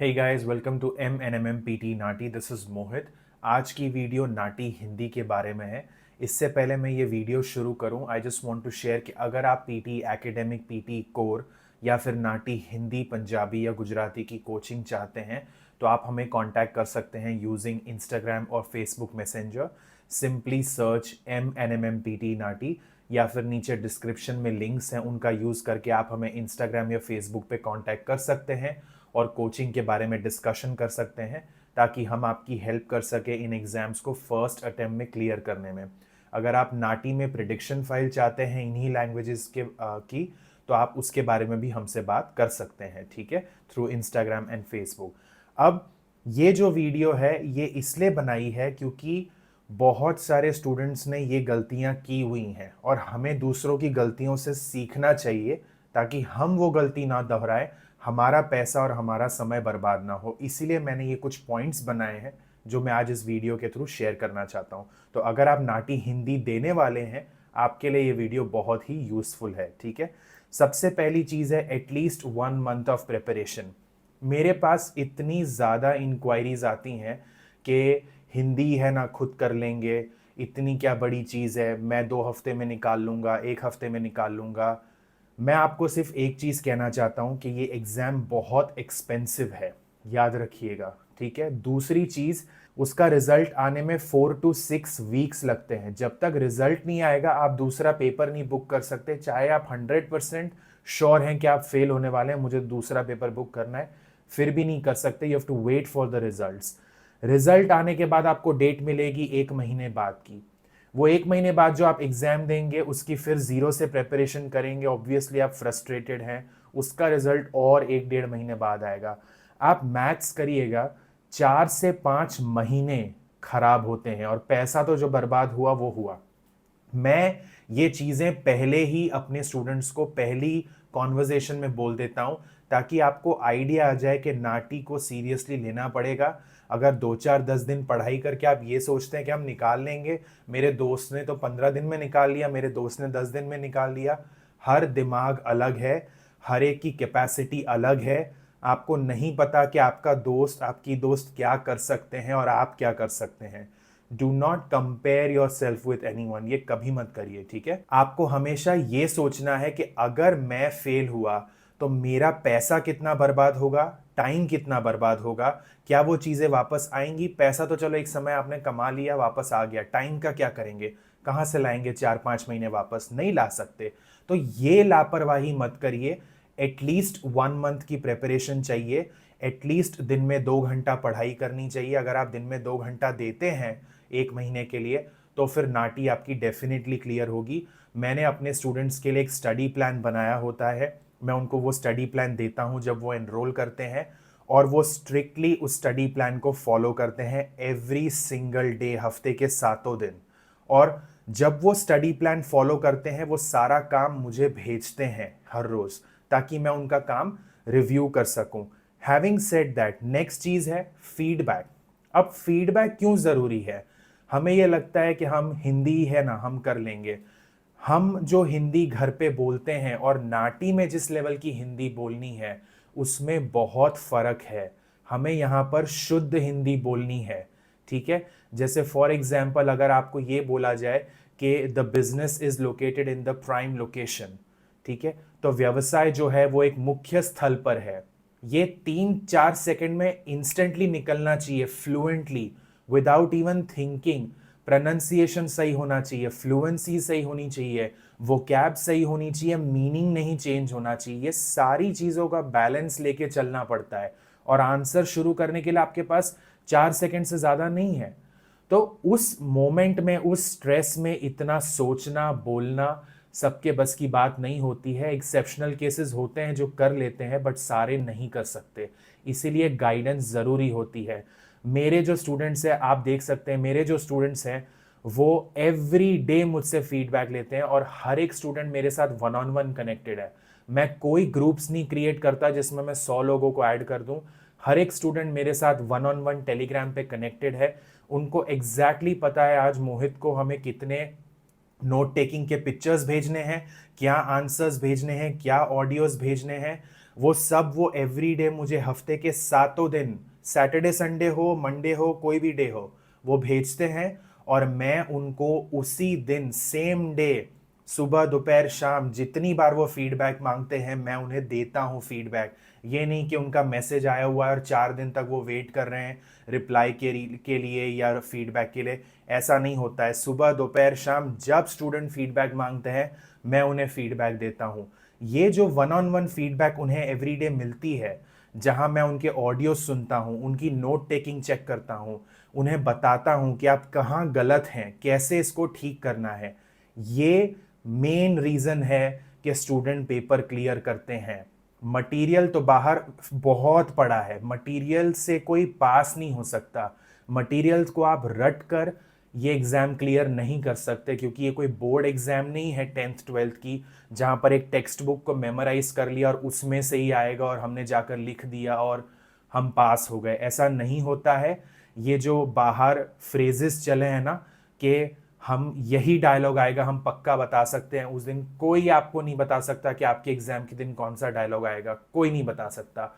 Hey guys, welcome to MNMMPT नाटी। This is Mohit. आज की वीडियो नाटी हिंदी के बारे में है। इससे पहले मैं ये वीडियो शुरू करूं, I just want to share कि अगर आप पीटी एकेडमिक पीटी कोर या फिर नाटी हिंदी पंजाबी या गुजराती की कोचिंग चाहते हैं तो आप हमें कांटेक्ट कर सकते हैं यूजिंग इंस्टाग्राम और Facebook messenger. Simply search MNMMPT नाटी या फिर नीचे डिस्क्रिप्शन में लिंक्स हैं, उनका यूज़ करके आप हमें इंस्टाग्राम या फेसबुक पे कांटेक्ट कर सकते हैं और कोचिंग के बारे में डिस्कशन कर सकते हैं ताकि हम आपकी हेल्प कर सके इन एग्ज़ाम्स को फर्स्ट अटेम्प्ट में क्लियर करने में। अगर आप नाटी में प्रिडिक्शन फाइल चाहते हैं इन्हीं लैंग्वेजेस के की, तो आप उसके बारे में भी हमसे बात कर सकते हैं, ठीक है, थ्रू इंस्टाग्राम एंड फेसबुक। अब ये जो वीडियो है ये इसलिए बनाई है क्योंकि बहुत सारे स्टूडेंट्स ने ये गलतियां की हुई हैं और हमें दूसरों की गलतियों से सीखना चाहिए ताकि हम वो गलती ना दोहराएं, हमारा पैसा और हमारा समय बर्बाद ना हो। इसीलिए मैंने ये कुछ पॉइंट्स बनाए हैं जो मैं आज इस वीडियो के थ्रू शेयर करना चाहता हूँ। तो अगर आप नाटी हिंदी देने वाले हैं, आपके लिए ये वीडियो बहुत ही यूजफुल है, ठीक है। सबसे पहली चीज़ है एटलीस्ट 1 मंथ ऑफ प्रिपरेशन। मेरे पास इतनी ज़्यादा इंक्वायरीज आती हैं कि हिंदी है ना खुद कर लेंगे, इतनी क्या बड़ी चीज़ है, मैं 2 हफ्ते में निकाल लूँगा, 1 हफ्ते में निकाल लूँगा। मैं आपको सिर्फ एक चीज़ कहना चाहता हूँ कि ये एग्ज़ाम बहुत एक्सपेंसिव है, याद रखिएगा, ठीक है। दूसरी चीज़, उसका रिजल्ट आने में 4 to 6 वीक्स लगते हैं। जब तक रिजल्ट नहीं आएगा आप दूसरा पेपर नहीं बुक कर सकते, चाहे आप 100% श्योर हैं कि आप फेल होने वाले हैं, मुझे दूसरा पेपर बुक करना है, फिर भी नहीं कर सकते। You have to wait for the results. Result आने के बाद आपको डेट मिलेगी 1 महीने बाद की। वो 1 महीने बाद जो आप एग्जाम देंगे उसकी फिर जीरो से प्रिपरेशन करेंगे, ऑब्वियसली आप फ्रस्ट्रेटेड हैं, उसका रिजल्ट और 1 डेढ़ महीने बाद आएगा। आप मैथ्स करिएगा, 4 से 5 महीने खराब होते हैं और पैसा तो जो बर्बाद हुआ वो हुआ। मैं ये चीज़ें पहले ही अपने स्टूडेंट्स को पहली कॉन्वर्जेशन में बोल देता हूँ ताकि आपको आइडिया आ जाए कि नाटी को सीरियसली लेना पड़ेगा। अगर 2 4 10 दिन पढ़ाई करके आप ये सोचते हैं कि हम निकाल लेंगे, मेरे दोस्त ने तो 15 दिन में निकाल लिया, मेरे दोस्त ने 10 दिन में निकाल लिया। हर दिमाग अलग है, हर एक की कैपेसिटी अलग है। आपको नहीं पता कि आपका दोस्त आपकी दोस्त क्या कर सकते हैं और आप क्या कर सकते हैं। Do not compare your self with any one, ये कभी मत करिए, ठीक है। आपको हमेशा ये सोचना है कि अगर मैं फेल हुआ तो मेरा पैसा कितना बर्बाद होगा, टाइम कितना बर्बाद होगा, क्या वो चीज़ें वापस आएंगी। पैसा तो चलो एक समय आपने कमा लिया, वापस आ गया, टाइम का क्या करेंगे, कहाँ से लाएंगे 4 5 महीने वापस, नहीं ला सकते। तो ये लापरवाही मत करिए। एटलीस्ट 1 मंथ की प्रिपरेशन चाहिए, एटलीस्ट दिन में 2 घंटा पढ़ाई करनी चाहिए। अगर आप दिन में 2 घंटा देते हैं 1 महीने के लिए तो फिर नाटी आपकी डेफिनेटली क्लियर होगी। मैंने अपने स्टूडेंट्स के लिए एक स्टडी प्लान बनाया होता है, मैं उनको वो स्टडी प्लान देता हूँ जब वो एनरोल करते हैं और वो स्ट्रिक्टली उस स्टडी प्लान को फॉलो करते हैं एवरी सिंगल डे, हफ्ते के 7 दिन। और जब वो स्टडी प्लान फॉलो करते हैं वो सारा काम मुझे भेजते हैं हर रोज़ ताकि मैं उनका काम रिव्यू कर सकूं। हैविंग सेड दैट, नेक्स्ट चीज़ है फीडबैक। अब फीडबैक क्यों ज़रूरी है? हमें ये लगता है कि हम हिंदी है ना हम कर लेंगे। हम जो हिंदी घर पे बोलते हैं और नाटी में जिस लेवल की हिंदी बोलनी है उसमें बहुत फ़र्क है। हमें यहाँ पर शुद्ध हिंदी बोलनी है, ठीक है। जैसे फॉर एग्जाम्पल अगर आपको ये बोला जाए कि the business is located in the prime location, ठीक है, तो व्यवसाय जो है वो एक मुख्य स्थल पर है। ये 3 4 सेकंड में इंस्टेंटली निकलना चाहिए, fluently, without even thinking. Pronunciation सही होना चाहिए, फ्लुएंसी सही होनी चाहिए, वोकैब सही होनी चाहिए, मीनिंग नहीं चेंज होना चाहिए। ये सारी चीज़ों का बैलेंस लेके चलना पड़ता है और आंसर शुरू करने के लिए आपके पास 4 सेकंड से ज़्यादा नहीं है। तो उस मोमेंट में, उस स्ट्रेस में इतना सोचना बोलना सबके बस की बात नहीं होती है। एक्सेप्शनल केसेस होते हैं जो कर लेते हैं बट सारे नहीं कर सकते, इसीलिए गाइडेंस ज़रूरी होती है। मेरे जो स्टूडेंट्स हैं, आप देख सकते हैं, मेरे जो स्टूडेंट्स हैं वो एवरी डे मुझसे फीडबैक लेते हैं और हर एक स्टूडेंट मेरे साथ 1 on 1 कनेक्टेड है। मैं कोई ग्रुप्स नहीं क्रिएट करता जिसमें मैं 100 लोगों को ऐड कर दूं। हर एक स्टूडेंट मेरे साथ 1 on 1 टेलीग्राम पे कनेक्टेड है। उनको एग्जैक्टली पता है आज मोहित को हमें कितने नोट टेकिंग के पिक्चर्स भेजने हैं, क्या आंसर्स भेजने हैं, क्या ऑडियोज भेजने हैं। वो सब वो एवरीडे मुझे हफ्ते के 7 दिन, सैटरडे संडे हो, मंडे हो, कोई भी डे हो, वो भेजते हैं और मैं उनको उसी दिन सेम डे सुबह दोपहर शाम जितनी बार वो फीडबैक मांगते हैं मैं उन्हें देता हूँ फीडबैक। ये नहीं कि उनका मैसेज आया हुआ है और 4 दिन तक वो वेट कर रहे हैं रिप्लाई के लिए या फीडबैक के लिए। ऐसा नहीं होता है। सुबह दोपहर शाम जब स्टूडेंट फीडबैक मांगते हैं मैं उन्हें फीडबैक देता हूँ। ये जो वन ऑन वन फीडबैक उन्हें एवरीडे मिलती है, जहां मैं उनके ऑडियो सुनता हूं, उनकी नोट टेकिंग चेक करता हूं, उन्हें बताता हूं कि आप कहाँ गलत हैं, कैसे इसको ठीक करना है, ये मेन रीजन है कि स्टूडेंट पेपर क्लियर करते हैं। मटेरियल तो बाहर बहुत पड़ा है, मटेरियल से कोई पास नहीं हो सकता। मटेरियल को आप रट कर ये एग्जाम क्लियर नहीं कर सकते, क्योंकि ये कोई बोर्ड एग्जाम नहीं है 10th 12th की, जहां पर एक टेक्स्ट बुक को मेमोराइज कर लिया और उसमें से ही आएगा और हमने जाकर लिख दिया और हम पास हो गए। ऐसा नहीं होता है। ये जो बाहर फ्रेजेस चले हैं ना कि हम यही डायलॉग आएगा, हम पक्का बता सकते हैं उस दिन, कोई आपको नहीं बता सकता कि आपके एग्जाम के दिन कौन सा डायलॉग आएगा, कोई नहीं बता सकता।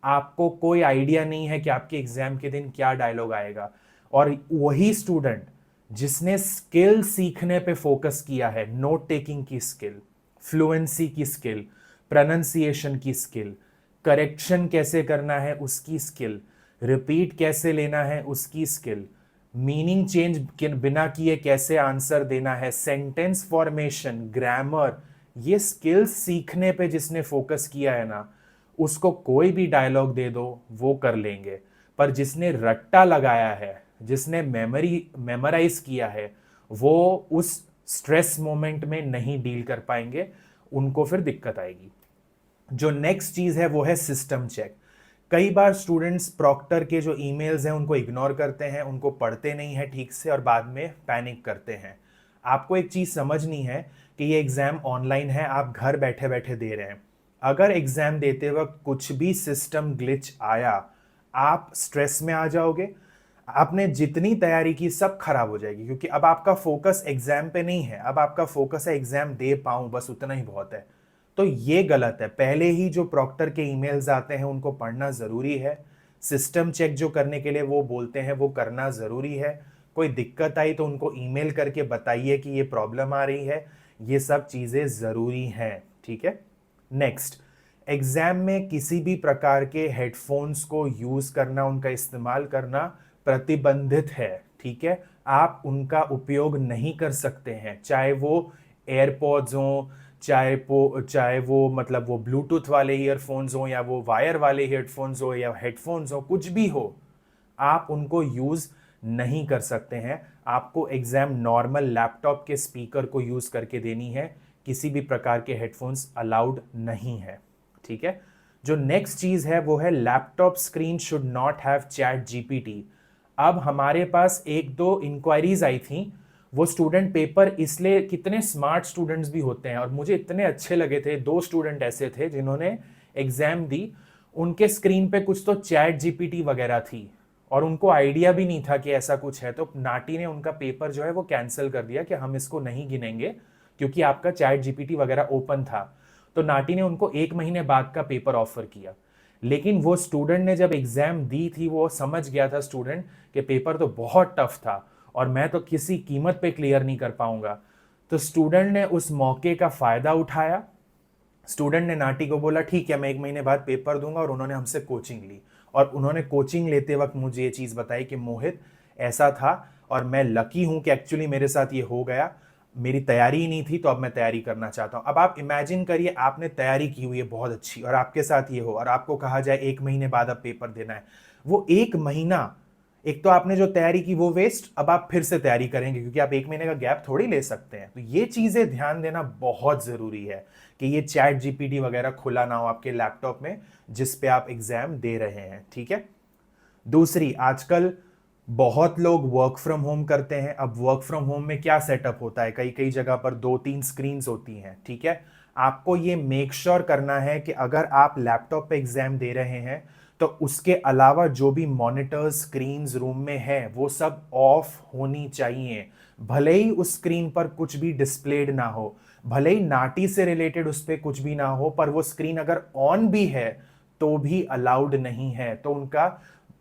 आपको कोई आइडिया नहीं है कि आपके एग्जाम के दिन क्या डायलॉग आएगा। और वही स्टूडेंट जिसने स्किल सीखने पे फोकस किया है, नोट टेकिंग की स्किल, फ्लुएंसी की स्किल, प्रोनाउंसिएशन की स्किल, करेक्शन कैसे करना है उसकी स्किल, रिपीट कैसे लेना है उसकी स्किल, मीनिंग चेंज बिना किए कैसे आंसर देना है, सेंटेंस फॉर्मेशन, ग्रामर, ये स्किल्स सीखने पे जिसने फोकस किया है ना, उसको कोई भी डायलॉग दे दो वो कर लेंगे। पर जिसने रट्टा लगाया है, जिसने मेमोराइज किया है, वो उस स्ट्रेस मोमेंट में नहीं डील कर पाएंगे, उनको फिर दिक्कत आएगी। जो नेक्स्ट चीज है वो है सिस्टम चेक। कई बार स्टूडेंट्स प्रॉक्टर के जो ईमेल्स हैं उनको इग्नोर करते हैं, उनको पढ़ते नहीं है ठीक से और बाद में पैनिक करते हैं। आपको एक चीज समझनी है कि ये एग्जाम ऑनलाइन है, आप घर बैठे बैठे दे रहे हैं। अगर एग्जाम देते वक्त कुछ भी सिस्टम ग्लिच आया, आप स्ट्रेस में आ जाओगे, आपने जितनी तैयारी की सब खराब हो जाएगी, क्योंकि अब आपका फोकस एग्जाम पे नहीं है, अब आपका फोकस है एग्जाम दे पाऊं, बस उतना ही बहुत है। तो ये गलत है। पहले ही जो प्रॉक्टर के ईमेल्स आते हैं उनको पढ़ना जरूरी है। सिस्टम चेक जो करने के लिए वो बोलते हैं वो करना जरूरी है। कोई दिक्कत आई तो उनको ईमेल करके बताइए कि ये प्रॉब्लम आ रही है। ये सब चीजें जरूरी हैं, ठीक है। नेक्स्ट, एग्जाम में किसी भी प्रकार के हेडफोन्स को यूज करना, उनका इस्तेमाल करना प्रतिबंधित है, ठीक है। आप उनका उपयोग नहीं कर सकते हैं, चाहे वो एयरपॉड्स हो, चाहे वो मतलब वो ब्लूटूथ वाले ईयरफोन्स हो, या वो वायर वाले हेडफोन्स हो, या हेडफोन्स हो, कुछ भी हो, आप उनको यूज नहीं कर सकते हैं। आपको एग्जाम नॉर्मल लैपटॉप के स्पीकर को यूज करके देनी है, किसी भी प्रकार के हेडफोन्स अलाउड नहीं है, ठीक है। जो नेक्स्ट चीज है वो है laptop screen should not have chat GPT. अब हमारे पास एक दो इंक्वायरीज आई थी, वो स्टूडेंट पेपर इसलिए, कितने स्मार्ट स्टूडेंट्स भी होते हैं और मुझे इतने अच्छे लगे थे, दो स्टूडेंट ऐसे थे जिन्होंने एग्जाम दी, उनके स्क्रीन पे कुछ तो चैट जीपीटी वगैरह थी और उनको आइडिया भी नहीं था कि ऐसा कुछ है। तो नाटी ने उनका पेपर जो है वो कैंसिल कर दिया कि हम इसको नहीं गिनेंगे क्योंकि आपका चैट जीपीटी वगैरह ओपन था। तो नाटी ने उनको 1 महीने बाद का पेपर ऑफर किया। लेकिन वो स्टूडेंट ने जब एग्जाम दी थी, वो समझ गया था स्टूडेंट कि पेपर तो बहुत टफ था और मैं तो किसी कीमत पे क्लियर नहीं कर पाऊंगा। तो स्टूडेंट ने उस मौके का फायदा उठाया। स्टूडेंट ने नाटी को बोला ठीक है मैं 1 महीने बाद पेपर दूंगा, और उन्होंने हमसे कोचिंग ली। और उन्होंने कोचिंग लेते वक्त मुझे ये चीज़ बताई कि मोहित ऐसा था और मैं लकी हूं कि एक्चुअली मेरे साथ ये हो गया, मेरी तैयारी ही नहीं थी तो अब मैं तैयारी करना चाहता हूं। अब आप इमेजिन करिए आपने तैयारी की हुई है बहुत अच्छी और आपके साथ ये हो और आपको कहा जाए 1 महीने बाद अब पेपर देना है। वो 1 महीना, एक तो आपने जो तैयारी की वो वेस्ट, अब आप फिर से तैयारी करेंगे क्योंकि आप 1 महीने का गैप थोड़ी ले सकते हैं। तो ये चीजें ध्यान देना बहुत जरूरी है कि ये चैट जीपीटी वगैरह खुला ना हो आपके लैपटॉप में जिस पे आप एग्जाम दे रहे हैं, ठीक है। दूसरी, आजकल बहुत लोग वर्क फ्रॉम होम करते हैं। अब वर्क फ्रॉम होम में क्या सेटअप होता है, कई कई जगह पर 2-3 स्क्रीन होती हैं, ठीक है। आपको ये मेक श्योर करना है कि अगर आप लैपटॉप पे एग्जाम दे रहे हैं तो उसके अलावा जो भी मॉनिटर स्क्रीन्स रूम में है वो सब ऑफ होनी चाहिए। भले ही उस स्क्रीन पर कुछ भी डिस्प्लेड ना हो, भले ही नाटी से रिलेटेड उस पर कुछ भी ना हो, पर वो स्क्रीन अगर ऑन भी है तो भी अलाउड नहीं है। तो उनका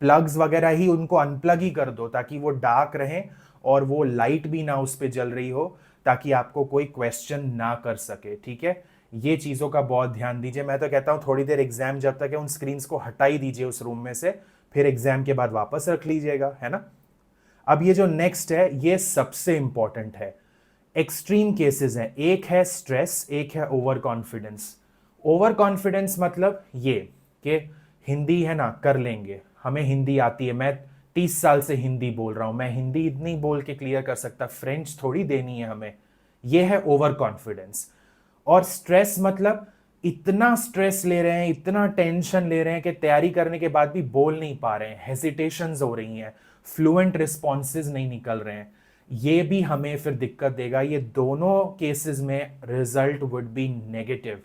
प्लग्स वगैरह ही उनको अनप्लग ही कर दो ताकि वो डार्क रहे और वो लाइट भी ना उस पर जल रही हो, ताकि आपको कोई क्वेश्चन ना कर सके। ठीक है, ये चीजों का बहुत ध्यान दीजिए। मैं तो कहता हूं थोड़ी देर एग्जाम जब तक है उन स्क्रीन्स को हटा ही दीजिए उस रूम में से, फिर एग्जाम के बाद वापस रख लीजिएगा, है ना। अब ये जो नेक्स्ट है ये सबसे इंपॉर्टेंट है। एक्सट्रीम केसेस हैं, एक है स्ट्रेस, एक है ओवर कॉन्फिडेंस। ओवर कॉन्फिडेंस मतलब ये कि हिंदी है ना कर लेंगे, हमें हिंदी आती है, मैं 30 साल से हिंदी बोल रहा हूं, मैं हिंदी इतनी बोल के क्लियर कर सकता, फ्रेंच थोड़ी देनी है हमें। यह है ओवर कॉन्फिडेंस। और स्ट्रेस मतलब इतना स्ट्रेस ले रहे हैं, इतना टेंशन ले रहे हैं कि तैयारी करने के बाद भी बोल नहीं पा रहे हैं, हेजिटेशंस हो रही हैं, फ्लुएंट रिस्पॉन्सेज नहीं निकल रहे हैं। ये भी हमें फिर दिक्कत देगा। ये दोनों केसेस में रिजल्ट वुड बी नेगेटिव।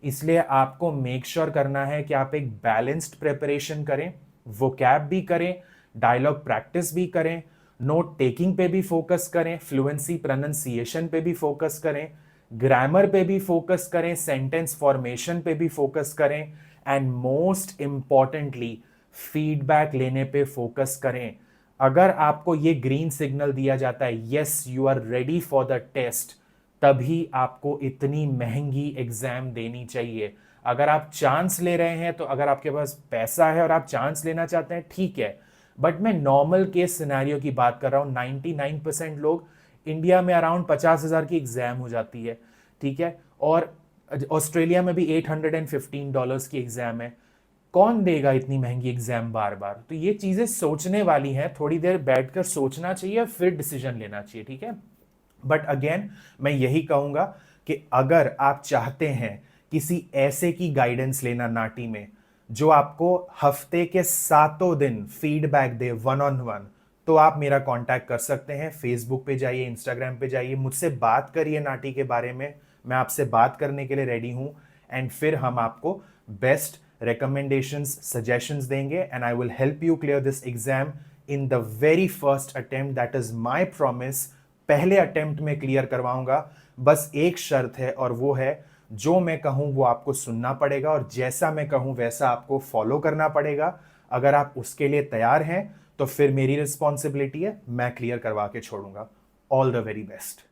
इसलिए आपको मेक श्योर करना है कि आप एक बैलेंस्ड प्रिपरेशन करें, वोकैब भी करें, डायलॉग प्रैक्टिस भी करें, नोट टेकिंग पे भी फोकस करें, फ्लुएंसी प्रोनाउंसिएशन पे भी फोकस करें, ग्रामर पे भी फोकस करें, सेंटेंस फॉर्मेशन पे भी फोकस करें, एंड मोस्ट इंपॉर्टेंटली फीडबैक लेने पे फोकस करें। अगर आपको ये ग्रीन सिग्नल दिया जाता है yes you are ready for the test, तभी आपको इतनी महंगी एग्जाम देनी चाहिए। अगर आप चांस ले रहे हैं तो अगर आपके पास पैसा है और आप चांस लेना चाहते हैं ठीक है, बट मैं नॉर्मल केस सिनेरियो की बात कर रहा हूं। 99% लोग इंडिया में अराउंड 50,000 की एग्जाम हो जाती है, ठीक है, और ऑस्ट्रेलिया में भी $815 की एग्जाम है। कौन देगा इतनी महंगी एग्जाम बार बार? तो ये चीजें सोचने वाली हैं, थोड़ी देर बैठकर सोचना चाहिए फिर डिसीजन लेना चाहिए, ठीक है। बट अगेन मैं यही कहूंगा कि अगर आप चाहते हैं किसी ऐसे की गाइडेंस लेना नाटी में जो आपको हफ्ते के 7 दिन फीडबैक दे 1-on-1, तो आप मेरा कांटेक्ट कर सकते हैं। फेसबुक पे जाइए, इंस्टाग्राम पे जाइए, मुझसे बात करिए नाटी के बारे में, मैं आपसे बात करने के लिए रेडी हूं। एंड फिर हम आपको बेस्ट recommendations, suggestions देंगे, and I will help you clear this exam in the very first attempt. That is my promise. पहले अटेम्प्ट में क्लियर करवाऊंगा। बस एक शर्त है और वो है जो मैं कहूं वो आपको सुनना पड़ेगा और जैसा मैं कहूं वैसा आपको फॉलो करना पड़ेगा। अगर आप उसके लिए तैयार हैं तो फिर मेरी रिस्पॉन्सिबिलिटी है, मैं क्लियर करवा के छोड़ूंगा। All the very best.